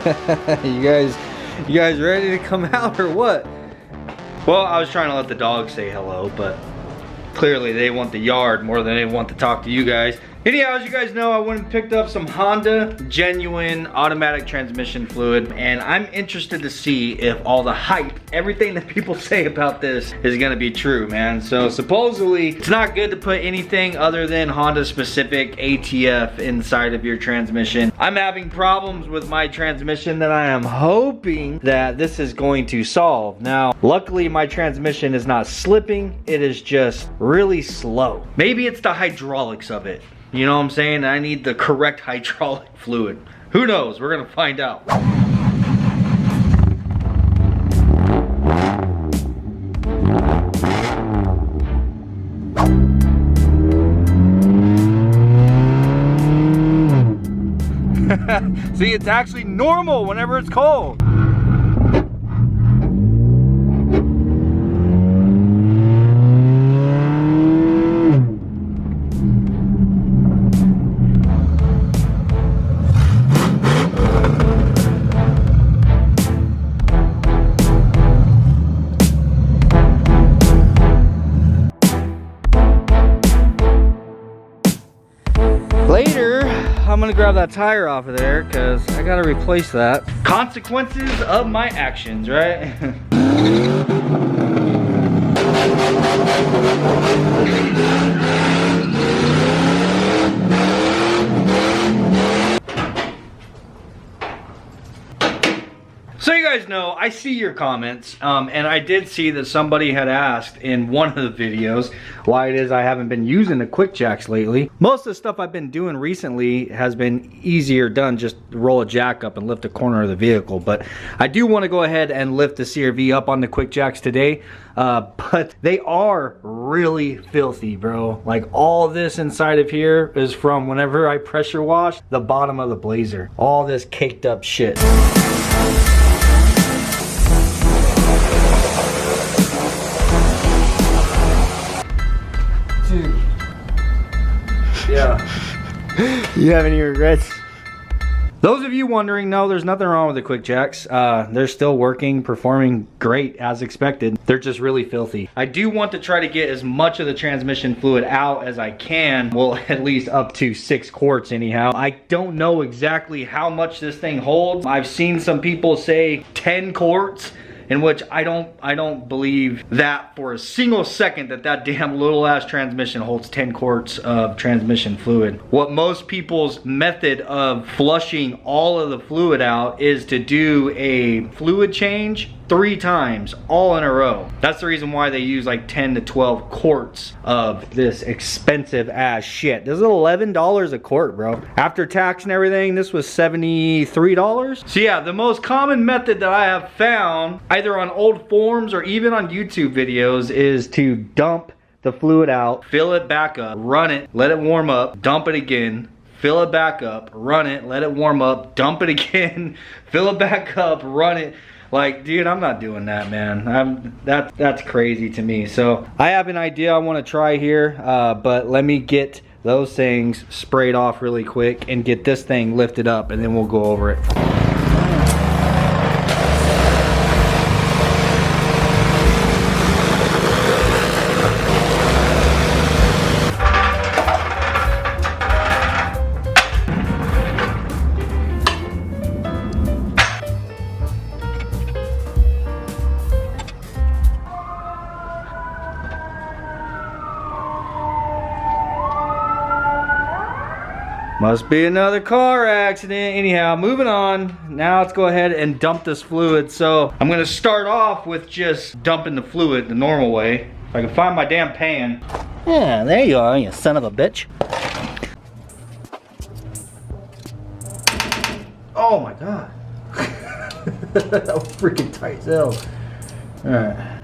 You guys ready to come out or what? Well, I was trying to let the dogs say hello, but clearly they want the yard more than they want to talk to you guys. Anyhow, as you guys know, I went and picked up some Honda genuine automatic transmission fluid, and I'm interested to see if all the hype, everything that people say about this is gonna be true, man. So supposedly, it's not good to put anything other than Honda specific ATF inside of your transmission. I'm having problems with my transmission that I am hoping that this is going to solve. Now, luckily my transmission is not slipping, it is just really slow. Maybe it's the hydraulics of it. You know what I'm saying? I need the correct hydraulic fluid. Who knows? We're gonna find out. See, it's actually normal whenever it's cold. Later, I'm gonna grab that tire off of there because I gotta replace that. Consequences of my actions, right? So you guys know, I see your comments, and I did see that somebody had asked in one of the videos why it is I haven't been using the quick jacks lately. Most of the stuff I've been doing recently has been easier done, just roll a jack up and lift a corner of the vehicle. But I do want to go ahead and lift the CRV up on the quick jacks today, but they are really filthy, bro. Like all this inside of here is from whenever I pressure wash the bottom of the Blazer. All this caked up shit. Dude. Yeah. You have any regrets? Those of you wondering, no, there's nothing wrong with the quick jacks. They're still working, performing great as expected. They're just really filthy. I do want to try to get as much of the transmission fluid out as I can. Well, at least up to 6 quarts anyhow. I don't know exactly how much this thing holds. I've seen some people say 10 quarts. In which I don't believe that for a single second that damn little ass transmission holds 10 quarts of transmission fluid. What most people's method of flushing all of the fluid out is to do a fluid change 3 times all in a row. That's the reason why they use like 10 to 12 quarts of this expensive ass shit. This is $11 a quart, bro. After tax and everything, this was $73. So yeah, the most common method that I have found, either on old forums or even on YouTube videos, is to dump the fluid out, fill it back up, run it, let it warm up, dump it again, fill it back up, run it, let it warm up, dump it again, fill it back up, run it. Like, dude, I'm not doing that, man. That's crazy to me. So I have an idea I want to try here, but let me get those things sprayed off really quick and get this thing lifted up, and then we'll go over it. Must be another car accident. Anyhow, moving on. Now let's go ahead and dump this fluid. So I'm gonna start off with just dumping the fluid the normal way. If I can find my damn pan. Yeah, there you are, you son of a bitch. Oh my god. That was freaking tight as hell. Alright.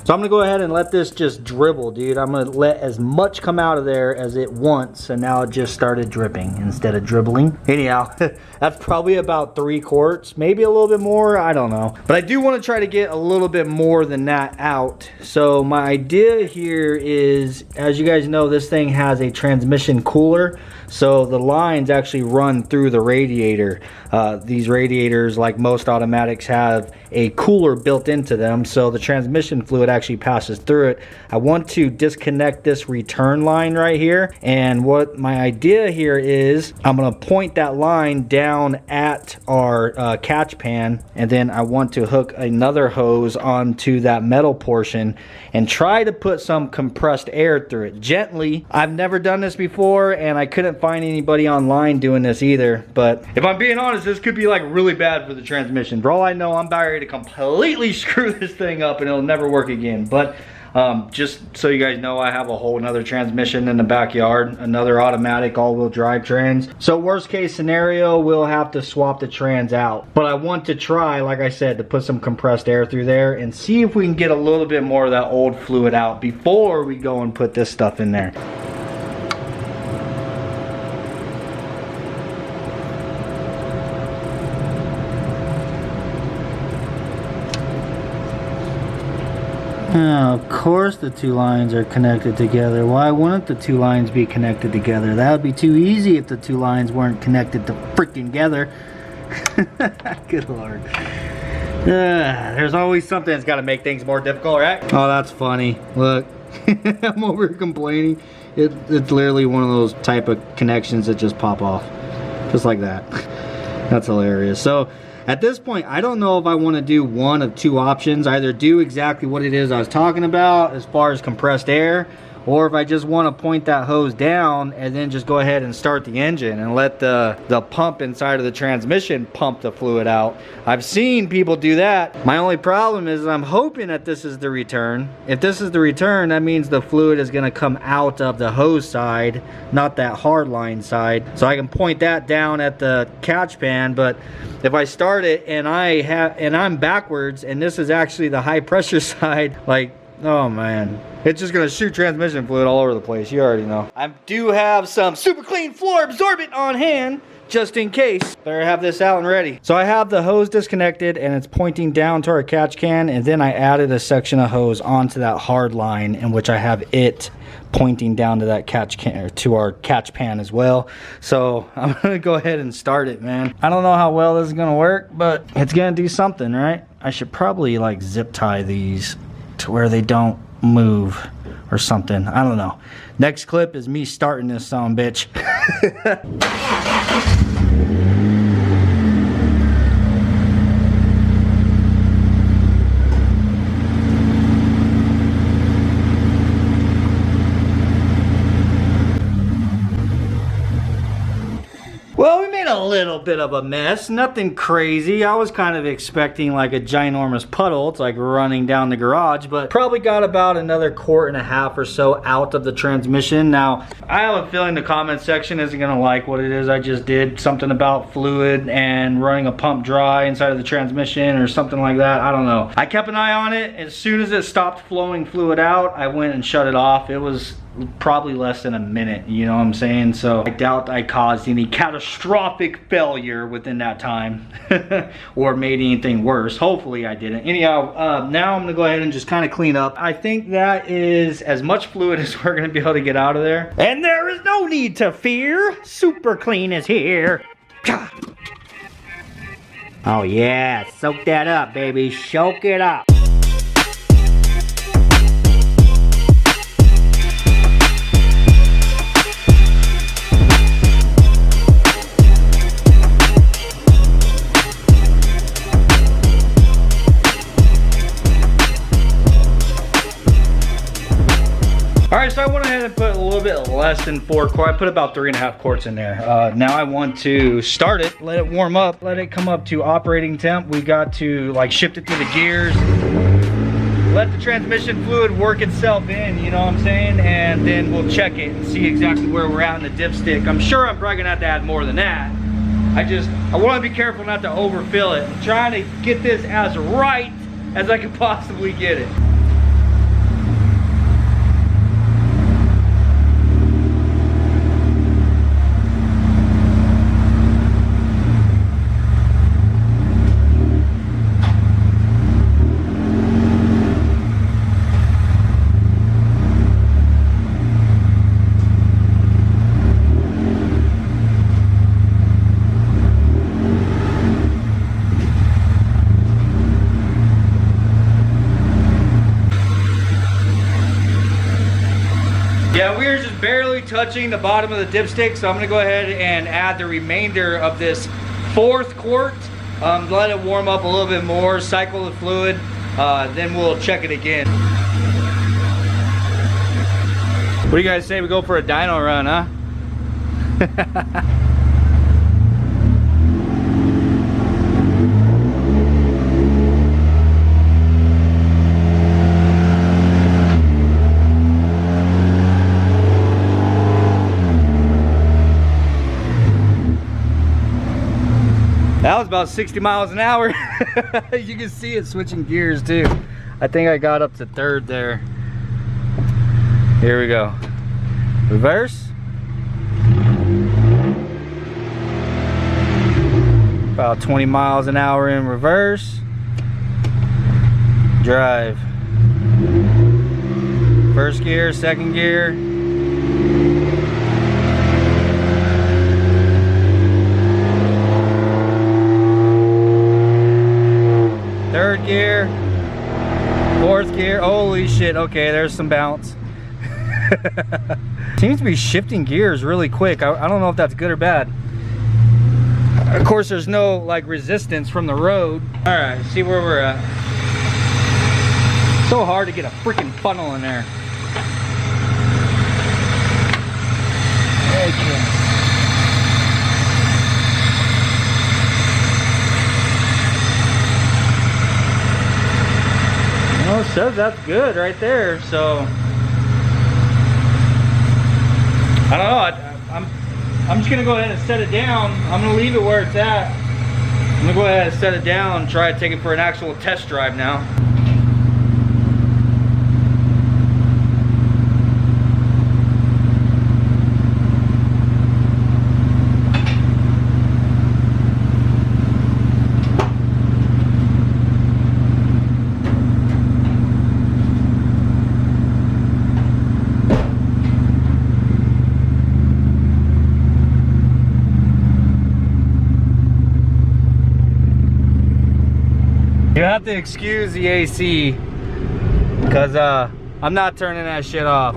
So I'm gonna go ahead and let this just dribble, dude. I'm gonna let as much come out of there as it wants, and now it just started dripping instead of dribbling. Anyhow, that's probably about 3 quarts, maybe a little bit more, I don't know. But I do want to try to get a little bit more than that out. So my idea here is, as you guys know, this thing has a transmission cooler. So the lines actually run through the radiator. These radiators, like most automatics, have a cooler built into them, so the transmission fluid actually passes through it. I want to disconnect this return line right here, and what my idea here is, I'm going to point that line down at our catch pan, and then I want to hook another hose onto that metal portion and try to put some compressed air through it gently. I've never done this before, and I couldn't find anybody online doing this either, but if I'm being honest, this could be like really bad for the transmission. For all I know, I'm about ready to completely screw this thing up and it'll never work again. But just so you guys know, I have a whole another transmission in the backyard, another automatic all-wheel drive trans. So worst case scenario, we'll have to swap the trans out. But I want to try, like I said, to put some compressed air through there and see if we can get a little bit more of that old fluid out before we go and put this stuff in there. Now, of course the 2 lines are connected together. Why wouldn't the 2 lines be connected together? That would be too easy if the 2 lines weren't connected to freaking together. Good Lord. There's always something that's got to make things more difficult, right? Oh, that's funny. Look, I'm over here complaining. It's literally one of those type of connections that just pop off. Just like that. That's hilarious. So, at this point, I don't know if I want to do one of 2 options. Either do exactly what it is I was talking about as far as compressed air, or if I just want to point that hose down and then just go ahead and start the engine and let the pump inside of the transmission pump the fluid out. I've seen people do that. My only problem is I'm hoping that this is the return. If this is the return, that means the fluid is going to come out of the hose side, not that hard line side. So I can point that down at the catch pan, but if I start it and I'm backwards and this is actually the high pressure side, like, oh man, it's just gonna shoot transmission fluid all over the place. You already know. I do have some super clean floor absorbent on hand, just in case. Better have this out and ready. So I have the hose disconnected and it's pointing down to our catch can, and then I added a section of hose onto that hard line in which I have it pointing down to that catch can, or to our catch pan as well. So I'm gonna go ahead and start it, man. I don't know how well this is gonna work, but it's gonna do something, right? I should probably like zip tie these to where they don't move or something. I don't know. Next clip is me starting this bitch. Well, we made a little bit of a mess, nothing crazy. I was kind of expecting like a ginormous puddle. It's like running down the garage, but probably got about another 1.5 quarts or so out of the transmission. Now, I have a feeling the comment section isn't gonna like what it is I just did. Something about fluid and running a pump dry inside of the transmission or something like that. I don't know. I kept an eye on it. As soon as it stopped flowing fluid out, I went and shut it off. It was probably less than a minute, you know what I'm saying? So I doubt I caused any catastrophic failure within that time or made anything worse. Hopefully I didn't. Anyhow, now I'm gonna go ahead and just kind of clean up. I think that is as much fluid as we're gonna be able to get out of there. And there is no need to fear. Super clean is here. Oh yeah, soak that up, baby. Soak it up. Alright, so I went ahead and put a little bit less than 4 quarts. I put about 3.5 quarts in there. Now I want to start it, let it warm up, let it come up to operating temp. We got to like shift it through the gears, let the transmission fluid work itself in, you know what I'm saying? And then we'll check it and see exactly where we're at in the dipstick. I'm sure I'm probably gonna have to add more than that. I want to be careful not to overfill it. I'm trying to get this as right as I can possibly get it. Yeah, we are just barely touching the bottom of the dipstick, so I'm gonna go ahead and add the remainder of this 4th quart. Let it warm up a little bit more, cycle the fluid, then we'll check it again. What do you guys say we go for a dyno run, huh? That was about 60 miles an hour. You can see it switching gears too. I think I got up to 3rd there. Here we go. Reverse. About 20 miles an hour in reverse. Drive. 1st gear, 2nd gear. Third gear, 4th gear. Holy shit, okay, there's some bounce. Seems to be shifting gears really quick. I don't know if that's good or bad. Of course, there's no like resistance from the road. All right, see where we're at. So hard to get a freaking funnel in there. Okay. Well, it says that's good right there, so I don't know. I'm just gonna go ahead and set it down. I'm gonna leave it where it's at. I'm gonna go ahead and set it down and try to take it for an actual test drive now. You have to excuse the AC because I'm not turning that shit off.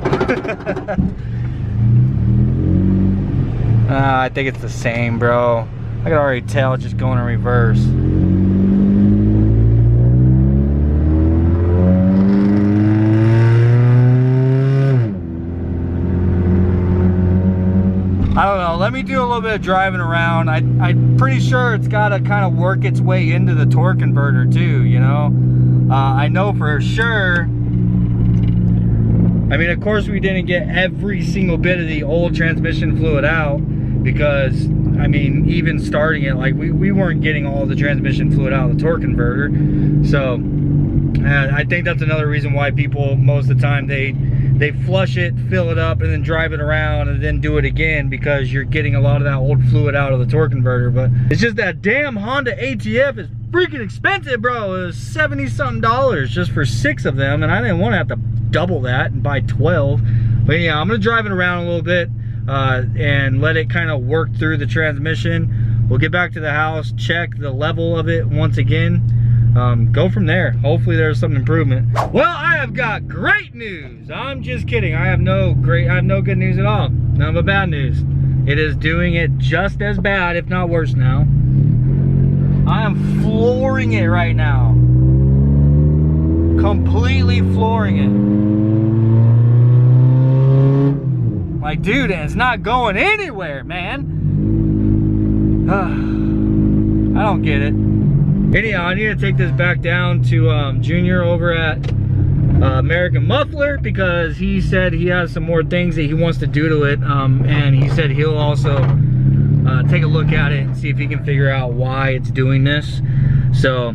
I think it's the same, bro. I can already tell just going in reverse. I don't know, let me do a little bit of driving around. I'm pretty sure it's got to kind of work its way into the torque converter too, you know? I know for sure. I mean, of course we didn't get every single bit of the old transmission fluid out because, I mean, even starting it, like we weren't getting all the transmission fluid out of the torque converter. So, I think that's another reason why people, most of the time, they flush it, fill it up, and then drive it around and then do it again because you're getting a lot of that old fluid out of the torque converter. But it's just that damn Honda ATF is freaking expensive, bro. It was $70-something just for 6 of them, and I didn't want to have to double that and buy 12. But yeah, I'm gonna drive it around a little bit and let it kind of work through the transmission. We'll get back to the house, check the level of it once again. Go from there. Hopefully there's some improvement. Well, I have got great news. I'm just kidding. I have no good news at all. None but bad news. It is doing it just as bad, if not worse now. I am flooring it right now. Completely flooring it. Like, dude, it's not going anywhere, man. I don't get it. Anyhow, I need to take this back down to Junior over at American Muffler because he said he has some more things that he wants to do to it, and he said he'll also take a look at it and see if he can figure out why it's doing this. So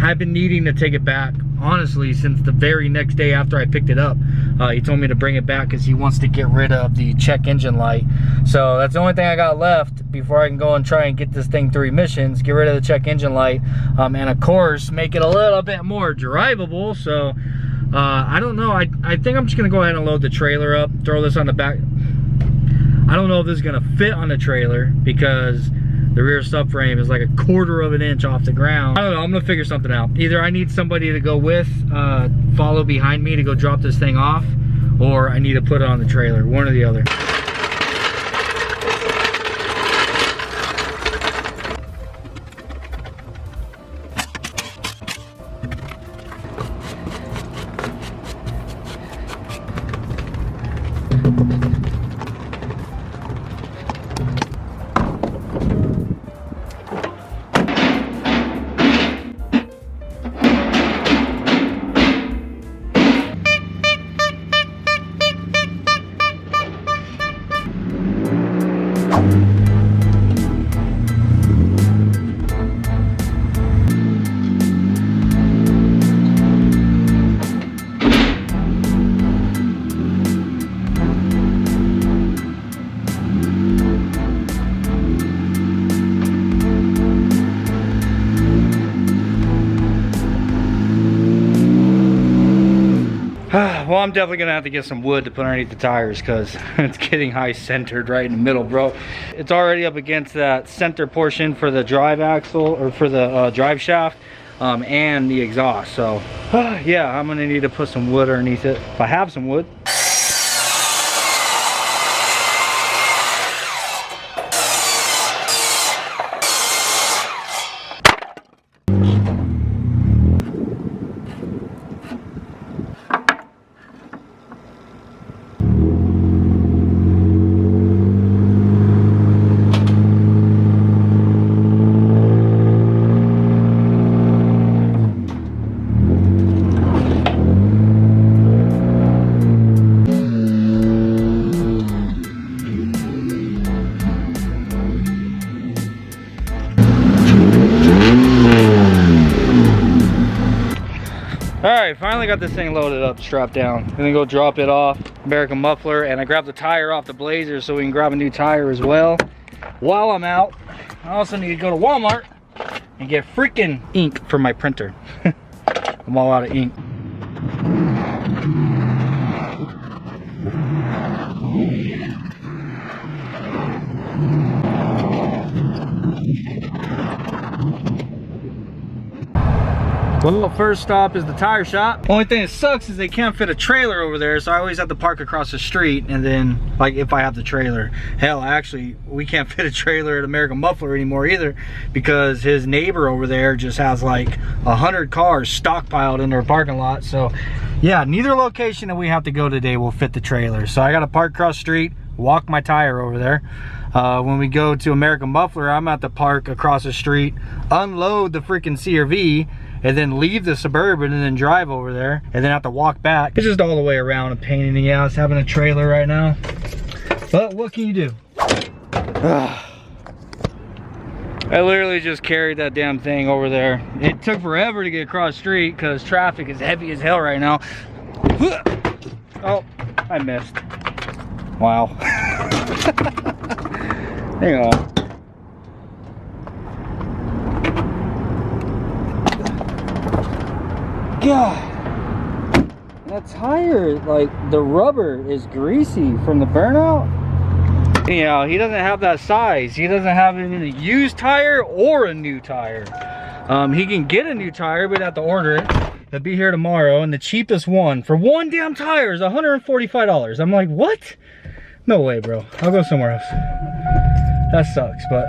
I've been needing to take it back, honestly, since the very next day after I picked it up. He told me to bring it back because he wants to get rid of the check engine light. So that's the only thing I got left before I can go and try and get this thing through emissions, get rid of the check engine light, and of course make it a little bit more drivable. So I don't know, I think I'm just gonna go ahead and load the trailer up, throw this on the back. I don't know if this is gonna fit on the trailer because the rear subframe is like 1/4 of an inch off the ground. I don't know, I'm gonna figure something out. Either I need somebody to go with, follow behind me to go drop this thing off, or I need to put it on the trailer, one or the other. Well, I'm definitely gonna have to get some wood to put underneath the tires because it's getting high centered right in the middle, bro. It's already up against that center portion for the drive axle, or for the drive shaft, and the exhaust. So yeah, I'm gonna need to put some wood underneath it if I have some wood. Alright, finally got this thing loaded up, strapped down. I'm gonna go drop it off, American muffler, and I grabbed the tire off the Blazer so we can grab a new tire as well. While I'm out, I also need to go to Walmart and get freaking ink for my printer. I'm all out of ink. Well, first stop is the tire shop. Only thing that sucks is they can't fit a trailer over there, so I always have to park across the street, and then, like, if I have the trailer. Hell, actually, we can't fit a trailer at American Muffler anymore either, because his neighbor over there just has like 100 cars stockpiled in their parking lot. So yeah, neither location that we have to go today will fit the trailer. So I gotta park across the street, walk my tire over there. When we go to American Muffler, I'm at the park across the street, unload the freaking CRV, and then leave the Suburban and then drive over there, and then have to walk back. It's just all the way around a pain in the ass having a trailer right now. But what can you do? I literally just carried that damn thing over there. It took forever to get across the street because traffic is heavy as hell right now. Oh, I missed. Wow. Hang on. God, that tire, like, the rubber is greasy from the burnout. You know, he doesn't have that size. He doesn't have any used tire or a new tire. He can get a new tire, but have to order it. It'll be here tomorrow, and the cheapest one for one damn tire is $145. I'm like, what? No way, bro. I'll go somewhere else. That sucks, but.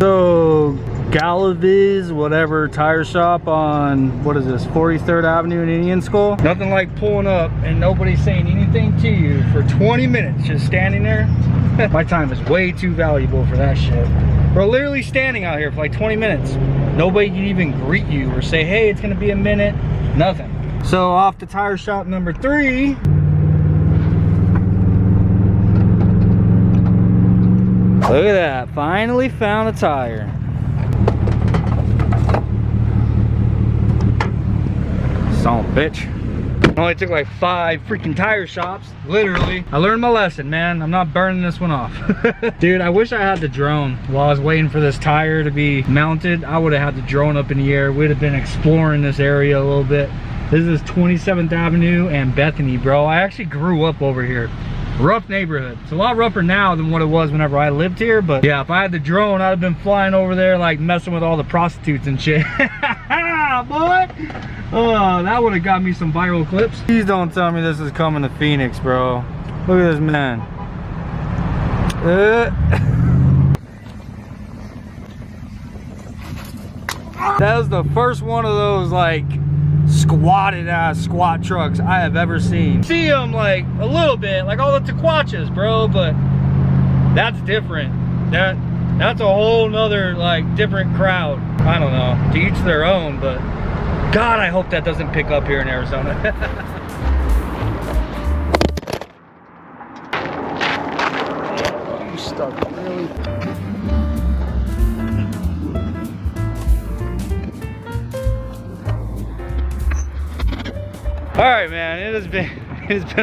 So, Galaviz, whatever, tire shop on, what is this, 43rd Avenue in Indian School. Nothing like pulling up and nobody saying anything to you for 20 minutes, just standing there. My time is way too valuable for that shit. We're literally standing out here for like 20 minutes. Nobody can even greet you or say, hey, it's gonna be a minute, nothing. So off to tire shop number 3. Look at that, finally found a tire. Son of a bitch. It only took like 5 freaking tire shops, literally. I learned my lesson, man. I'm not burning this one off. Dude, I wish I had the drone. While I was waiting for this tire to be mounted, I would have had the drone up in the air. We'd have been exploring this area a little bit. This is 27th Avenue and Bethany, bro. I actually grew up over here. Rough neighborhood. It's a lot rougher now than what it was whenever I lived here, but yeah, if I had the drone, I'd have been flying over there like messing with all the prostitutes and shit. Yeah, boy. Oh, that would have got me some viral clips. Please don't tell me this is coming to Phoenix, bro. Look at this man. That was the first one of those like squatted ass squat trucks I have ever seen. See them like a little bit, like all the Tequachas, bro, but that's different. That's a whole nother like different crowd. I don't know, to each their own, but God, I hope that doesn't pick up here in Arizona. You stuck really. All right, man, it has been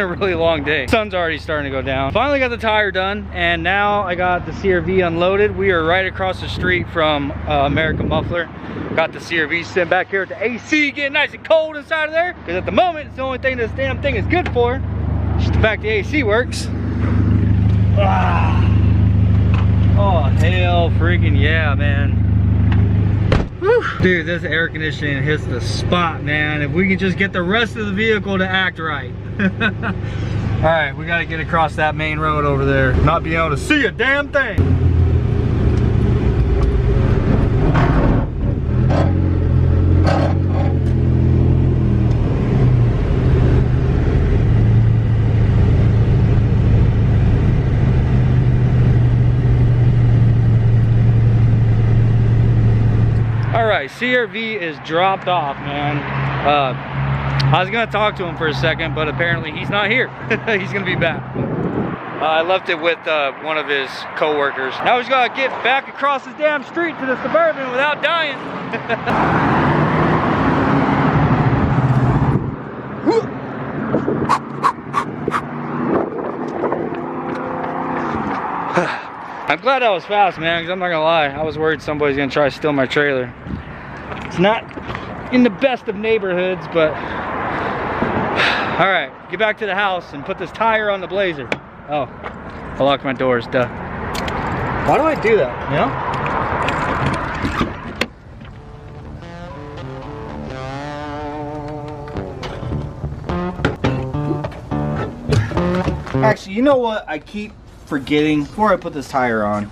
a really long day. Sun's already starting to go down. Finally got the tire done, and now I got the CRV unloaded. We are right across the street from American Muffler. Got the CRV sitting back here at the AC, getting nice and cold inside of there, because at the moment it's the only thing this damn thing is good for. Just the fact the AC works. Ah. Oh, hell freaking yeah, man. Whew. Dude, this air conditioning hits the spot, man. If we can just get the rest of the vehicle to act right. All right, we gotta get across that main road over there. Not being able to see a damn thing. CRV is dropped off, man. I was gonna talk to him for a second, but apparently he's not here. He's gonna be back. I left it with one of his co-workers. Now he's gotta get back across this damn street to the Suburban without dying. I'm glad that was fast, man, because I'm not gonna lie, I was worried somebody's gonna try to steal my trailer. It's not in the best of neighborhoods, but all right, get back to the house and put this tire on the Blazer. Oh, I locked my doors, duh. Why do I do that, you know? Actually, you know what I keep forgetting before I put this tire on?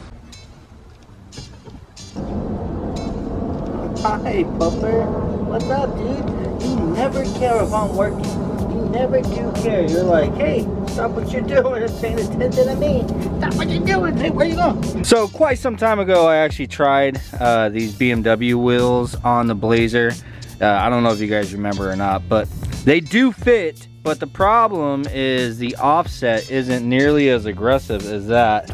Hi, Pupper. What's up, dude? You never care if I'm working. You never do care. You're like, hey, stop what you're doing and paying attention to me. Stop what you're doing. Hey, where you going? So quite some time ago, I actually tried these BMW wheels on the Blazer. I don't know if you guys remember or not, but they do fit. But the problem is the offset isn't nearly as aggressive as that.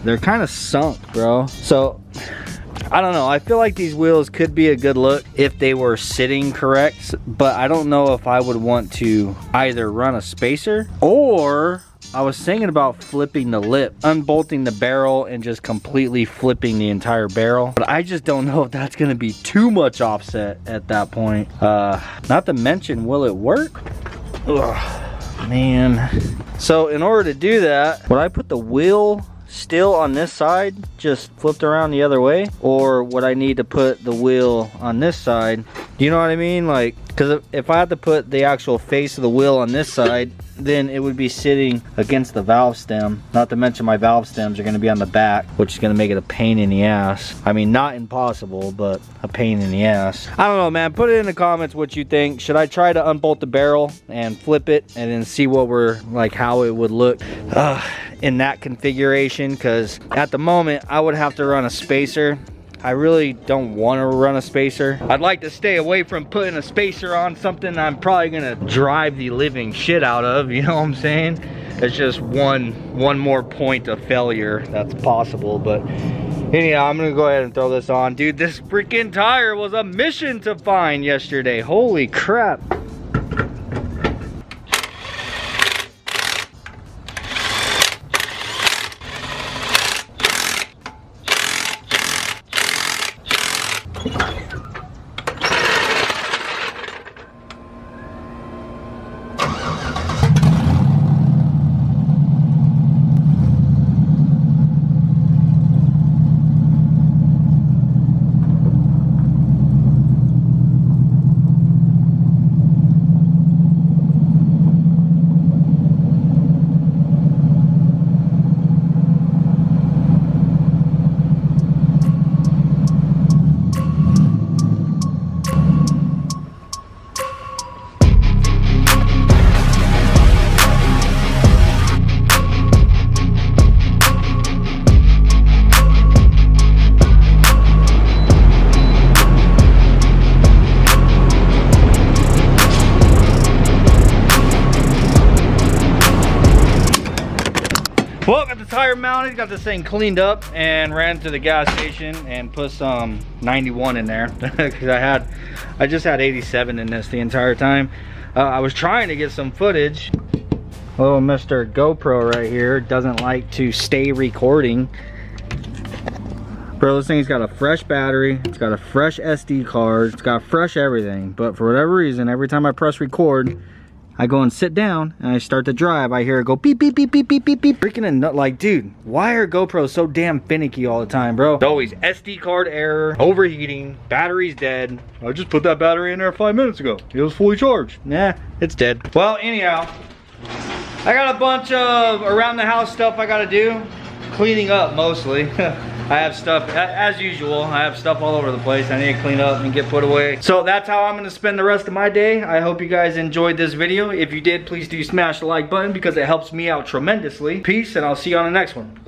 They're kind of sunk, bro. So I don't know, I feel like these wheels could be a good look if they were sitting correct, but I don't know if I would want to either run a spacer, or I was thinking about flipping the lip, unbolting the barrel and just completely flipping the entire barrel. But I just don't know if that's gonna be too much offset at that point. Not to mention, will it work? Ugh, man. So in order to do that, would I put the wheel still on this side, just flipped around the other way, or would I need to put the wheel on this side? Do you know what I mean? Like, because if I had to put the actual face of the wheel on this side, then it would be sitting against the valve stem. Not to mention my valve stems are going to be on the back, which is going to make it a pain in the ass. I mean, not impossible, but a pain in the ass. I don't know, man. Put it in the comments what you think. Should I try to unbolt the barrel and flip it and then see what how it would look in that configuration? Because at the moment, I would have to run a spacer. I really don't want to run a spacer. I'd like to stay away from putting a spacer on something I'm probably gonna drive the living shit out of, you know what I'm saying? It's just one more point of failure that's possible. But anyhow, I'm gonna go ahead and throw this on. Dude, this freaking tire was a mission to find yesterday. Holy crap. Well, got the tire mounted, got this thing cleaned up, and ran to the gas station and put some 91 in there because I just had 87 in this the entire time. I was trying to get some footage. Oh, Mr. GoPro right here doesn't like to stay recording. Bro, this thing's got a fresh battery, it's got a fresh SD card, it's got fresh everything. But for whatever reason, every time I press record, I go and sit down and I start to drive. I hear it go beep, beep, beep, beep, beep, beep, beep. Freaking a nut, like, dude, why are GoPros so damn finicky all the time, bro? It's always SD card error, overheating, battery's dead. I just put that battery in there 5 minutes ago. It was fully charged. Nah, it's dead. Well, anyhow, I got a bunch of around the house stuff I gotta do. Cleaning up mostly. I have stuff, as usual, I have stuff all over the place I need to clean up and get put away. So that's how I'm gonna spend the rest of my day. I hope you guys enjoyed this video. If you did, please do smash the like button because it helps me out tremendously. Peace, and I'll see you on the next one.